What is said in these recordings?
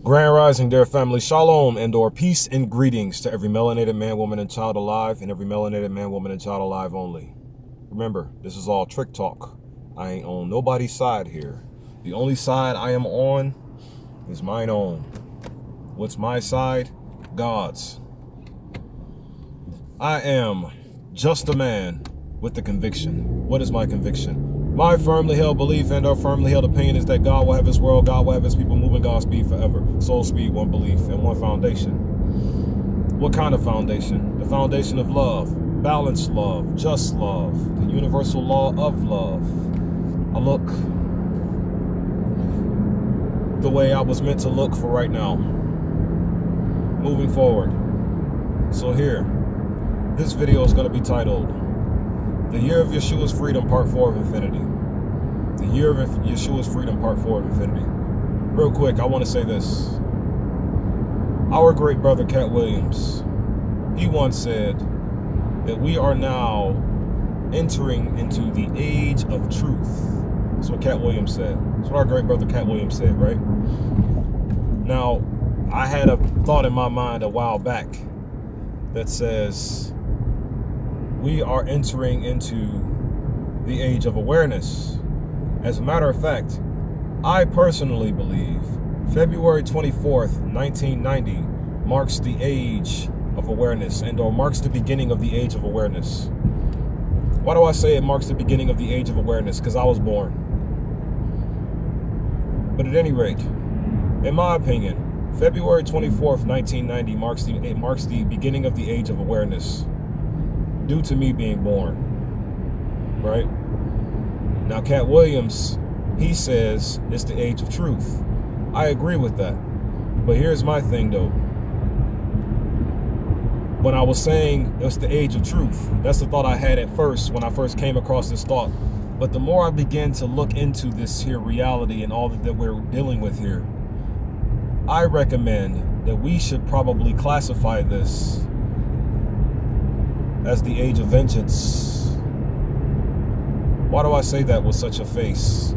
Grand Rising, dear family, shalom and or peace and greetings to every melanated man, woman, and child alive, and every melanated man, woman, and child alive only. Remember, this is all trick talk. I ain't on nobody's side here. The only side I am on is mine own. What's my side? God's. I am just a man with a conviction. What is my conviction? My firmly held belief and our firmly held opinion is that God will have his world, God will have his people moving God's speed forever. Soul speed, one belief, and one foundation. What kind of foundation? The foundation of love, balanced love, just love, the universal law of love. I look the way I was meant to look for right now. Moving forward. So here, this video is going to be titled The Year of Yeshua's Freedom, Part 4 of Infinity. The Year of Yeshua's Freedom, Part 4 of Infinity. Real quick, I want to say this. Our great brother, Cat Williams, he once said that we are now entering into the age of truth. That's what Cat Williams said. That's what our great brother, Cat Williams, said, right? Now, I had a thought in my mind a while back that says we are entering into the age of awareness. As a matter of fact, I personally believe February 24th, 1990 marks the age of awareness or marks the beginning of the age of awareness. Why do I say it marks the beginning of the age of awareness? Because I was born. But at any rate, in my opinion, February 24th, 1990 marks the beginning of the age of awareness. Due to me being born, right? Now, Cat Williams, he says it's the age of truth. I agree with that. But here's my thing, though. When I was saying it's the age of truth, that's the thought I had at first when I first came across this thought. But the more I began to look into this here reality and all that we're dealing with here, I recommend that we should probably classify this as the age of vengeance. Why do I say that with such a face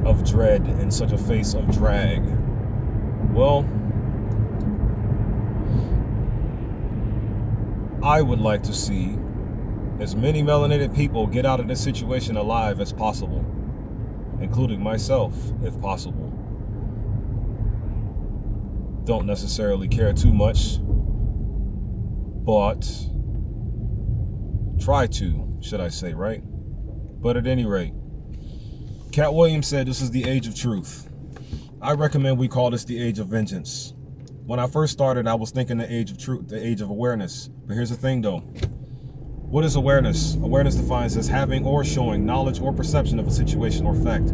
of dread and such a face of drag? Well, I would like to see as many melanated people get out of this situation alive as possible, including myself, if possible. Don't necessarily care too much, but try to, should I say, right? But at any rate, Cat Williams said this is the age of truth. I recommend we call this the age of vengeance. When I first started, I was thinking the age of truth, the age of awareness. But here's the thing, though. What is awareness? Awareness defines as having or showing knowledge or perception of a situation or fact.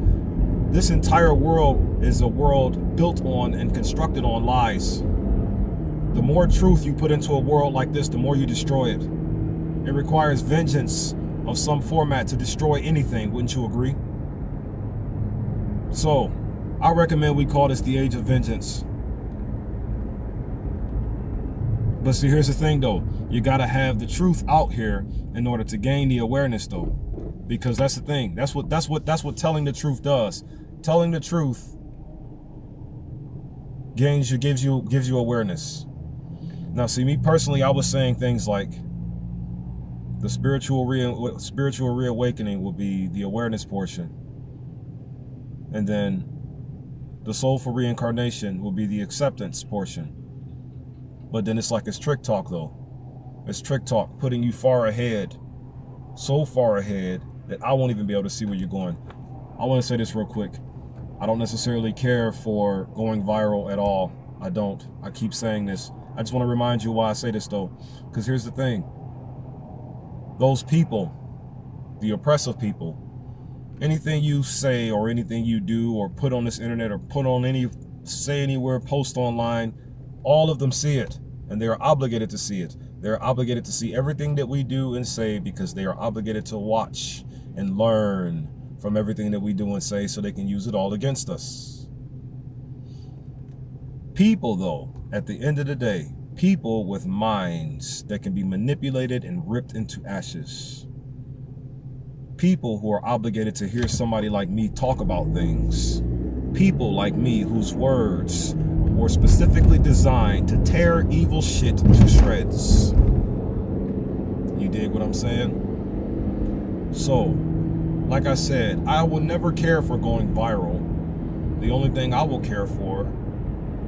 This entire world is a world built on and constructed on lies. The more truth you put into a world like this, the more you destroy it. It requires vengeance of some format to destroy anything, wouldn't you agree? So, I recommend we call this the age of vengeance. But see, here's the thing, though. You gotta have the truth out here in order to gain the awareness, though. Because that's the thing. That's what telling the truth does. Telling the truth gives you awareness. Now, see, me personally, I was saying things like the spiritual reawakening will be the awareness portion. And then the soulful reincarnation will be the acceptance portion. But then it's like it's trick talk, though. It's trick talk, putting you far ahead, so far ahead that I won't even be able to see where you're going. I want to say this real quick. I don't necessarily care for going viral at all. I don't. I keep saying this. I just want to remind you why I say this, though. Because here's the thing. Those people, the oppressive people, anything you say or anything you do or put on this internet or say anywhere, post online, all of them see it, and they are obligated to see it. They're obligated to see everything that we do and say because they are obligated to watch and learn from everything that we do and say so they can use it all against us. People, though, at the end of the day, people with minds that can be manipulated and ripped into ashes. People who are obligated to hear somebody like me talk about things. People like me whose words or specifically designed to tear evil shit to shreds. You dig what I'm saying? So, like I said, I will never care for going viral. The only thing I will care for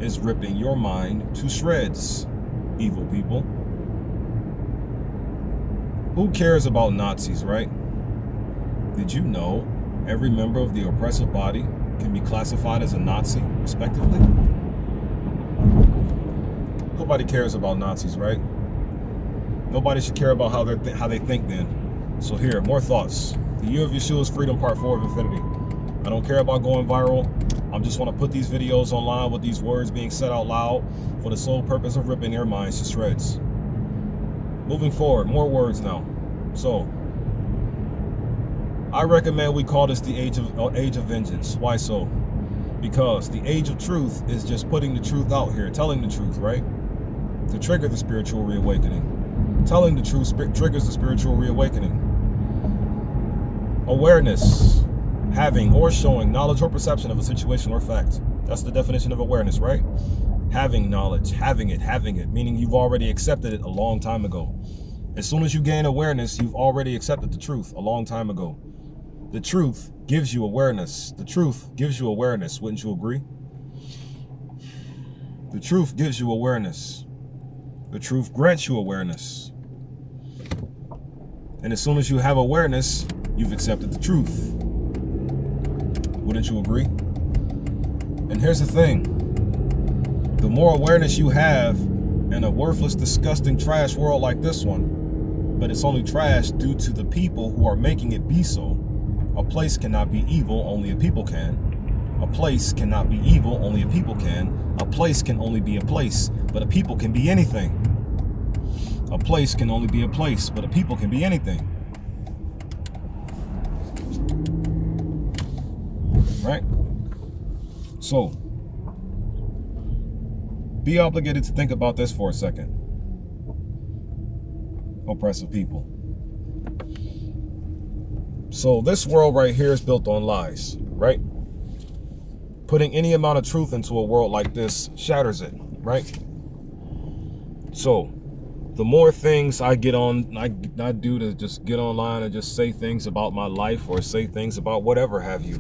is ripping your mind to shreds, evil people. Who cares about Nazis, right? Did you know every member of the oppressive body can be classified as a Nazi, respectively? Nobody cares about Nazis, right? Nobody should care about how they think then. So here, more thoughts. The Year of Yeshua's Freedom, Part 4 of Infinity. I don't care about going viral. I just want to put these videos online with these words being said out loud for the sole purpose of ripping their minds to shreds. Moving forward, more words now. So, I recommend we call this the age of vengeance. Why so? Because the age of truth is just putting the truth out here, telling the truth, right? To trigger the spiritual reawakening. Telling the truth triggers the spiritual reawakening. Awareness, having or showing knowledge or perception of a situation or fact. That's the definition of awareness, right? Having knowledge, having it, meaning you've already accepted it a long time ago. As soon as you gain awareness, you've already accepted the truth a long time ago. The truth gives you awareness. The truth gives you awareness. Wouldn't you agree? The truth gives you awareness. The truth grants you awareness. And as soon as you have awareness, you've accepted the truth. Wouldn't you agree? And here's the thing. The more awareness you have in a worthless, disgusting, trash world like this one, but it's only trash due to the people who are making it be so. A place cannot be evil, only a people can. A place cannot be evil, only a people can. A place can only be a place, but a people can be anything. A place can only be a place, but a people can be anything. Right? So, be obligated to think about this for a second. Oppressive people. So this world right here is built on lies, right? Putting any amount of truth into a world like this shatters it, right? So the more things I get on, I do to just get online and just say things about my life or say things about whatever have you,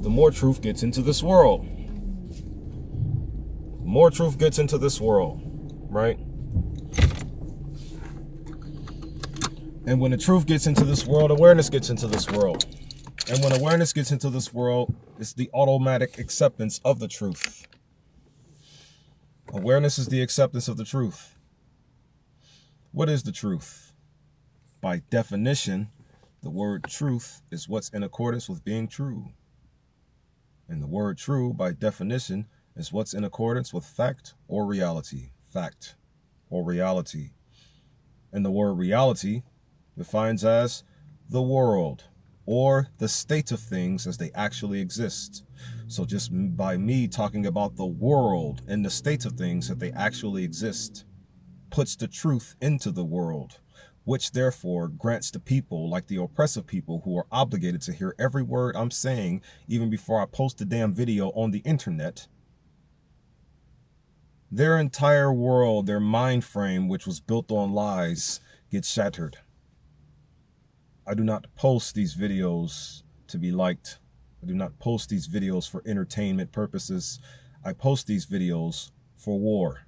the more truth gets into this world. More truth gets into this world, right? And when the truth gets into this world, awareness gets into this world. And when awareness gets into this world, it's the automatic acceptance of the truth. Awareness is the acceptance of the truth. What is the truth? By definition, the word truth is what's in accordance with being true. And the word true, by definition, is what's in accordance with fact or reality. Fact or reality. And the word reality defines as the world or the state of things as they actually exist. So just by me talking about the world and the state of things that they actually exist puts the truth into the world, which therefore grants the people, like the oppressive people who are obligated to hear every word I'm saying even before I post the damn video on the internet, their entire world, their mind frame, which was built on lies, gets shattered. I do not post these videos to be liked. I do not post these videos for entertainment purposes. I post these videos for war,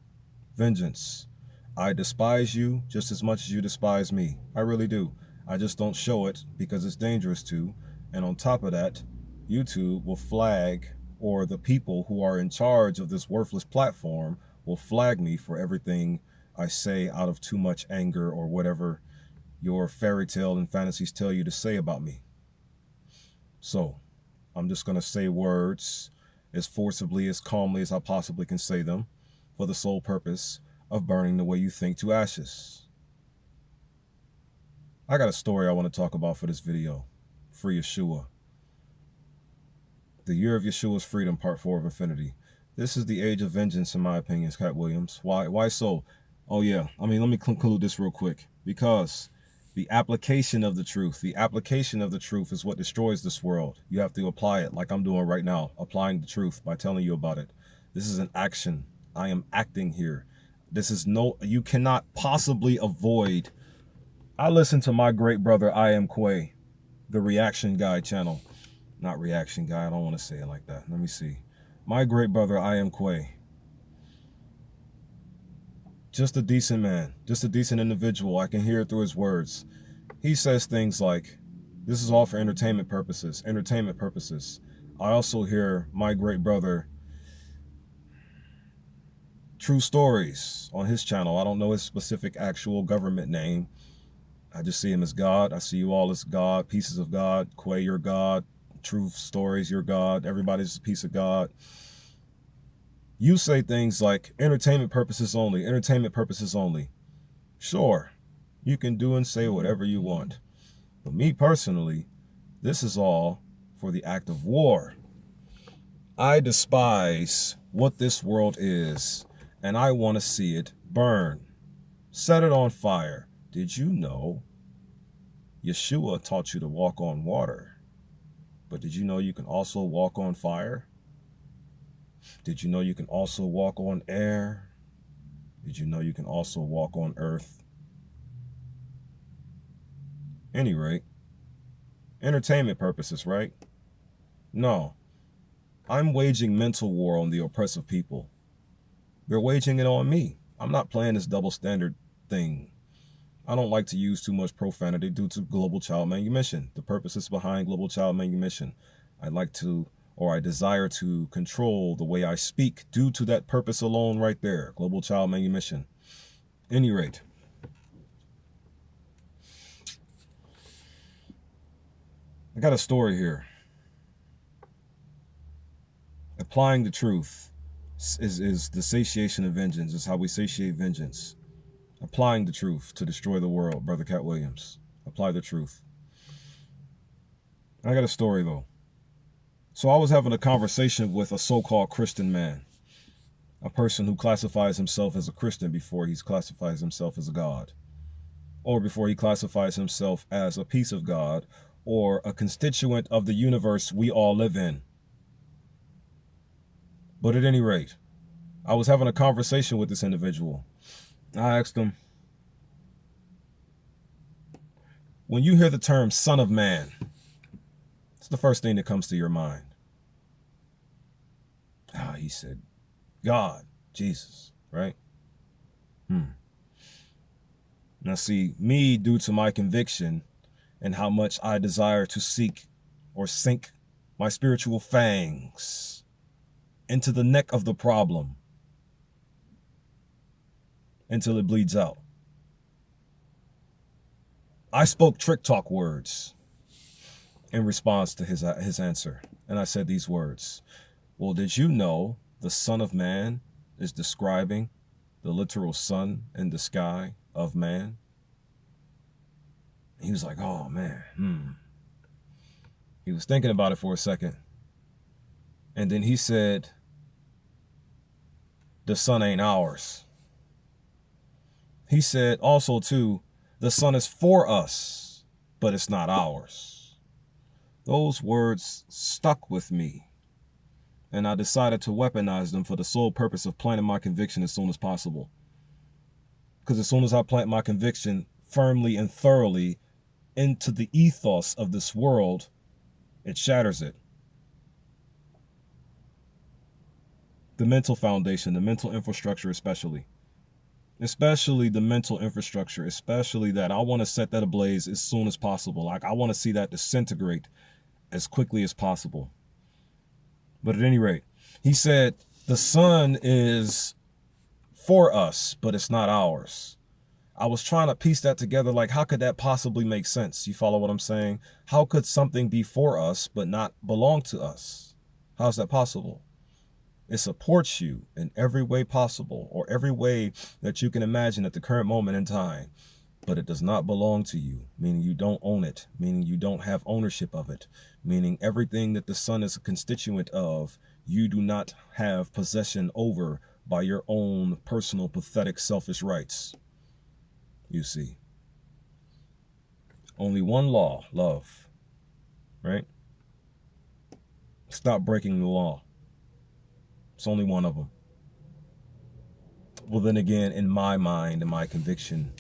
vengeance. I despise you just as much as you despise me. I really do. I just don't show it because it's dangerous to. And on top of that, YouTube will flag, or the people who are in charge of this worthless platform will flag me for everything I say out of too much anger or whatever your fairy tale and fantasies tell you to say about me. So I'm just going to say words as forcibly, as calmly as I possibly can say them for the sole purpose of burning the way you think to ashes. I got a story I want to talk about for this video. Free Yeshua. The Year of Yeshua's Freedom, Part 4 of Infinity. This is the age of vengeance, in my opinion, Cat Williams. Why so? Oh yeah, let me conclude this real quick. Because the application of the truth is what destroys this world. You have to apply it like I'm doing right now, applying the truth by telling you about it. This is an action. I am acting here. This is you cannot possibly avoid. I listen to my great brother, I Am Quay, the Reaction Guy channel. Not Reaction Guy, I don't want to say it like that. Let me see. My great brother, I Am Quay. Just a decent man, just a decent individual. I can hear it through his words. He says things like, this is all for entertainment purposes, entertainment purposes. I also hear my great brother, True Stories, on his channel. I don't know his specific actual government name. I just see him as God. I see you all as God, pieces of God. Quay, you're God. True Stories, you're God. Everybody's a piece of God. You say things like entertainment purposes only, entertainment purposes only. Sure, you can do and say whatever you want. But me personally, this is all for the act of war. I despise what this world is, and I want to see it burn. Set it on fire. Did you know Yeshua taught you to walk on water? But did you know you can also walk on fire? Did you know you can also walk on air? Did you know you can also walk on earth? Any rate, entertainment purposes, right? No, I'm waging mental war on the oppressive people. They're waging it on me. I'm not playing this double standard thing. I don't like to use too much profanity due to global child manumission. The purposes behind global child manumission. I desire to control the way I speak due to that purpose alone right there. Global child manumission. Any rate. I got a story here. Applying the truth is the satiation of vengeance. Is how we satiate vengeance. Applying the truth to destroy the world, Brother Cat Williams. Apply the truth. I got a story, though. So I was having a conversation with a so-called Christian man, a person who classifies himself as a Christian before he classifies himself as a God, or before he classifies himself as a piece of God, or a constituent of the universe we all live in. But at any rate, I was having a conversation with this individual. I asked him, when you hear the term Son of Man, it's the first thing that comes to your mind. He said, God, Jesus, right? Now see, me, due to my conviction and how much I desire to seek or sink my spiritual fangs into the neck of the problem until it bleeds out. I spoke trick talk words in response to his answer. And I said these words. Well, did you know the Son of Man is describing the literal sun in the sky of man? He was like, oh, man. He was thinking about it for a second. And then he said, the sun ain't ours. He said also, too, the sun is for us, but it's not ours. Those words stuck with me, and I decided to weaponize them for the sole purpose of planting my conviction as soon as possible. Because as soon as I plant my conviction firmly and thoroughly into the ethos of this world, it shatters it. The mental foundation, the mental infrastructure especially the mental infrastructure, especially that. I want to set that ablaze as soon as possible. Like, I want to see that disintegrate as quickly as possible. But at any rate, he said, the sun is for us, but it's not ours. I was trying to piece that together. Like, how could that possibly make sense? You follow what I'm saying? How could something be for us, but not belong to us? How's that possible? It supports you in every way possible, or every way that you can imagine at the current moment in time, but it does not belong to you, meaning you don't own it, meaning you don't have ownership of it, meaning everything that the sun is a constituent of, you do not have possession over by your own personal, pathetic, selfish rights. You see, only one law, love, right? Stop breaking the law. It's only one of them. Well, then again, in my mind, in my conviction,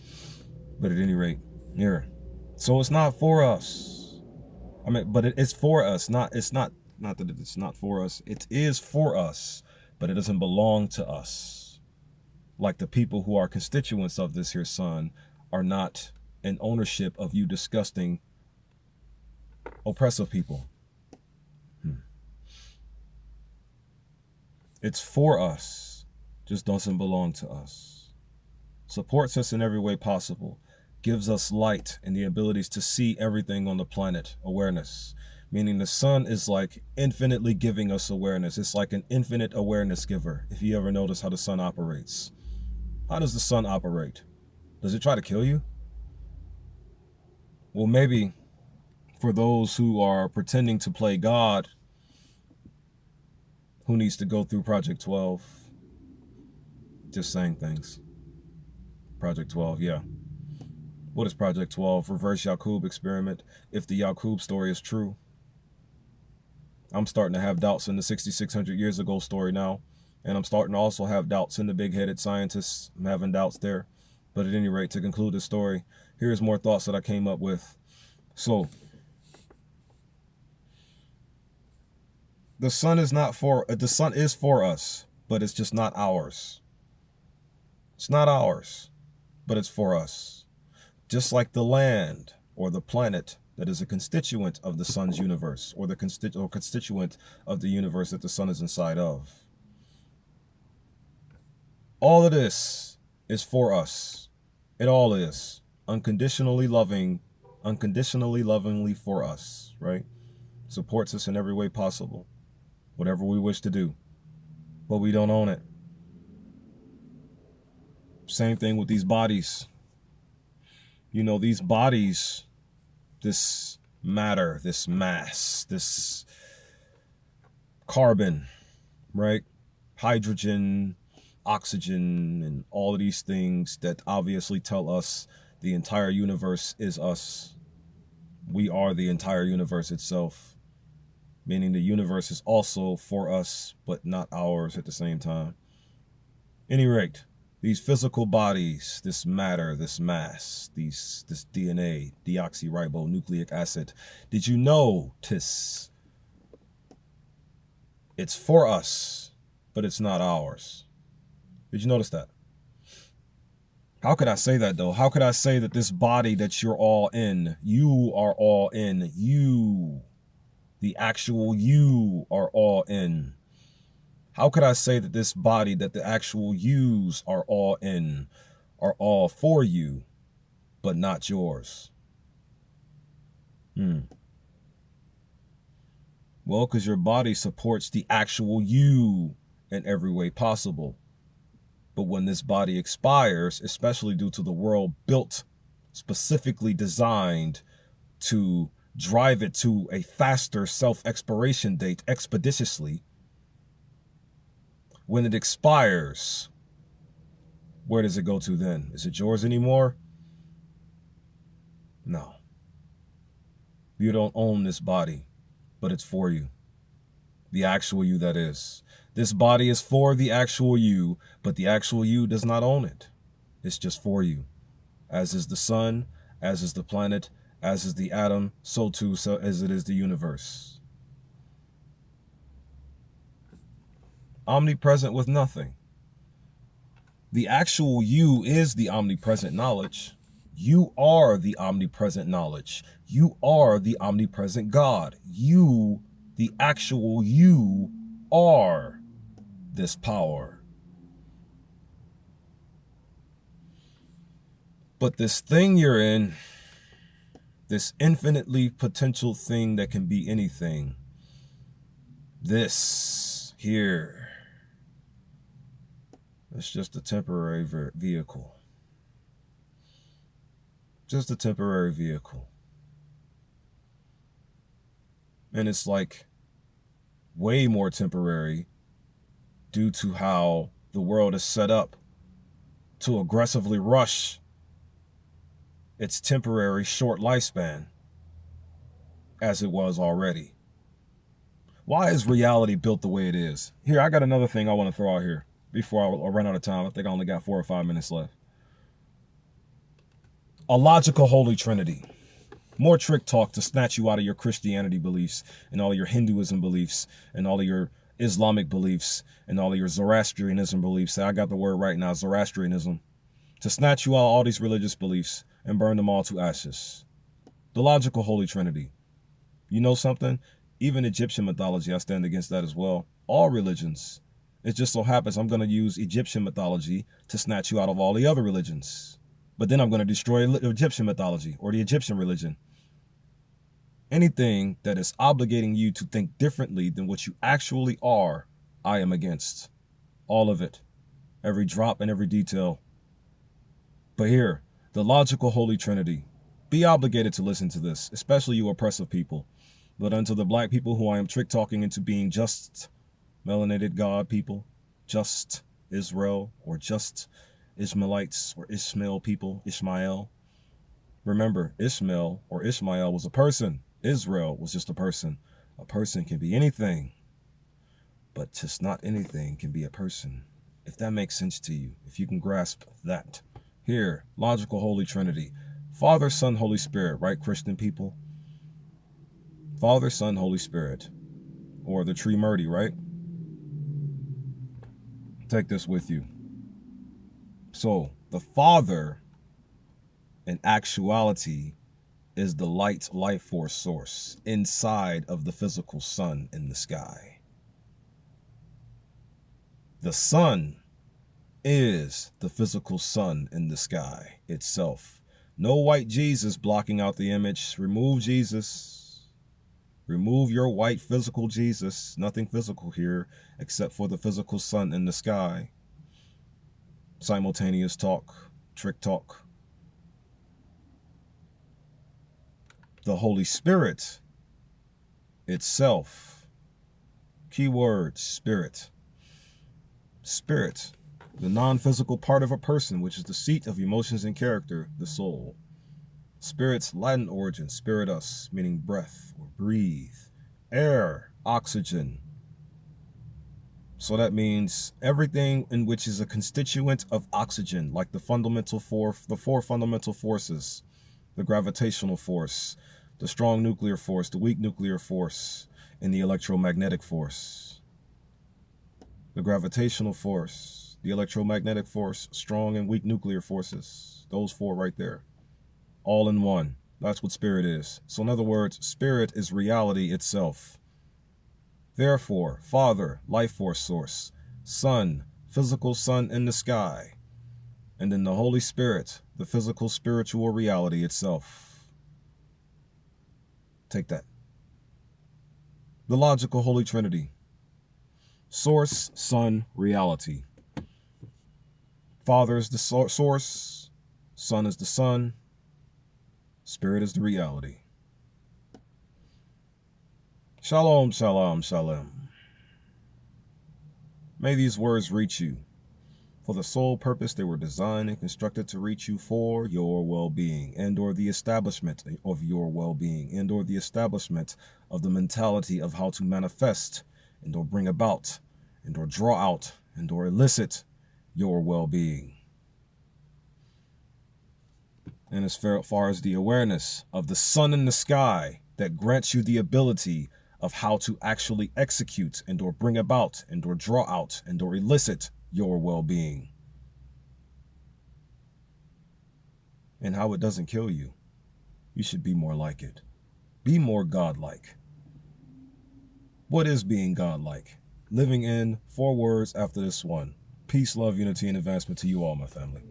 but at any rate, here. So it's not for us. I mean, but it's for us. Not that it's not for us. It is for us, but it doesn't belong to us. Like the people who are constituents of this here sun are not in ownership of you disgusting, oppressive people. It's for us, just doesn't belong to us. Supports us in every way possible. Gives us light and the abilities to see everything on the planet, awareness. Meaning the sun is like infinitely giving us awareness. It's like an infinite awareness giver. If you ever notice how the sun operates. How does the sun operate? Does it try to kill you? Well, maybe for those who are pretending to play God, who needs to go through Project 12? Just saying things. Project 12, yeah. What is Project 12? Reverse Yaqub experiment. If the Yaqub story is true. I'm starting to have doubts in the 6,600 years ago story now. And I'm starting to also have doubts in the big-headed scientists. I'm having doubts there. But at any rate, to conclude this story, here's more thoughts that I came up with. So, the sun is for us, but it's just not ours. It's not ours, but it's for us. Just like the land or the planet that is a constituent of the sun's universe, or the constituent of the universe that the sun is inside of. All of this is for us. It all is unconditionally lovingly for us, right? Supports us in every way possible, whatever we wish to do, but we don't own it. Same thing with these bodies. You know, these bodies, this matter, this mass, this carbon, right? Hydrogen, oxygen, and all of these things that obviously tell us the entire universe is us. We are the entire universe itself, meaning the universe is also for us, but not ours at the same time. Any rate, these physical bodies, this matter, this mass, this DNA, deoxyribonucleic acid, did you notice it's for us, but it's not ours? Did you notice that? How could I say that though? How could I say that this body that you're all in, you are all in, you, the actual you are all in? How could I say that this body that the actual yous are all in, are all for you, but not yours? Well, because your body supports the actual you in every way possible. But when this body expires, especially due to the world built, specifically designed to drive it to a faster self-expiration date expeditiously, when it expires, where does it go to then? Is it yours anymore? No. You don't own this body, but it's for you. The actual you, that is. This body is for the actual you, but the actual you does not own it. It's just for you. As is the sun, as is the planet, as is the atom, so too as it is the universe. Omnipresent with nothing. The actual you is the omnipresent knowledge. You are the omnipresent knowledge. You are the omnipresent God. You, the actual you, are this power. But this thing you're in, this infinitely potential thing that can be anything, this here, it's just a temporary vehicle. Just a temporary vehicle. And it's like way more temporary due to how the world is set up to aggressively rush its temporary short lifespan as it was already. Why is reality built the way it is? Here, I got another thing I want to throw out here before I run out of time. I think I only got 4 or 5 minutes left. A logical Holy Trinity. More trick talk to snatch you out of your Christianity beliefs and all of your Hinduism beliefs and all of your Islamic beliefs and all of your Zoroastrianism beliefs. I got the word right now, Zoroastrianism. To snatch you out of all these religious beliefs and burn them all to ashes. The logical Holy Trinity. You know something? Even Egyptian mythology, I stand against that as well. All religions. It just so happens I'm going to use Egyptian mythology to snatch you out of all the other religions. But then I'm going to destroy Egyptian mythology or the Egyptian religion. Anything that is obligating you to think differently than what you actually are, I am against. All of it. Every drop and every detail. But here, the logical Holy Trinity. Be obligated to listen to this, especially you oppressive people. But unto the black people who I am trick talking into being just melanated God people, just Israel, or just Ishmaelites, or Ishmael people, Ishmael. Remember, Ishmael or Ishmael was a person. Israel was just a person. A person can be anything, but just not anything can be a person. If that makes sense to you, if you can grasp that. Here, logical Holy Trinity. Father, Son, Holy Spirit, right, Christian people? Father, Son, Holy Spirit. Or the Trimurti, right? Take this with you. So, the Father, in actuality, is the light life force source inside of the physical sun in the sky. The sun is the physical sun in the sky itself. No white Jesus blocking out the image. Remove Jesus. Remove your white physical Jesus. Nothing physical here except for the physical sun in the sky. Simultaneous talk, trick talk. The Holy Spirit itself. Keyword, spirit. Spirit, the non-physical part of a person, which is the seat of emotions and character, the soul. Spirit's Latin origin, spiritus, meaning breath or breathe. Air, oxygen. So that means everything in which is a constituent of oxygen, like the four fundamental forces, the gravitational force, the strong nuclear force, the weak nuclear force, and the electromagnetic force. The gravitational force, the electromagnetic force, strong and weak nuclear forces. Those 4 right there. All in one. That's what spirit is. So in other words, spirit is reality itself. Therefore, Father, life force source, Son, physical sun in the sky, and then the Holy Spirit, the physical spiritual reality itself. Take that. The logical Holy Trinity. Source, Son, reality. Father is the source, Son is the Son, Spirit is the reality. Shalom, shalom, shalom. May these words reach you for the sole purpose they were designed and constructed to reach you for your well-being and or the establishment of your well-being and or the establishment of the mentality of how to manifest and or bring about and or draw out and or elicit your well-being. And as far as the awareness of the sun in the sky that grants you the ability of how to actually execute and or bring about and or draw out and or elicit your well-being. And how it doesn't kill you. You should be more like it. Be more godlike. What is being godlike? Living in 4 words after this one. Peace, love, unity, and advancement to you all, my family.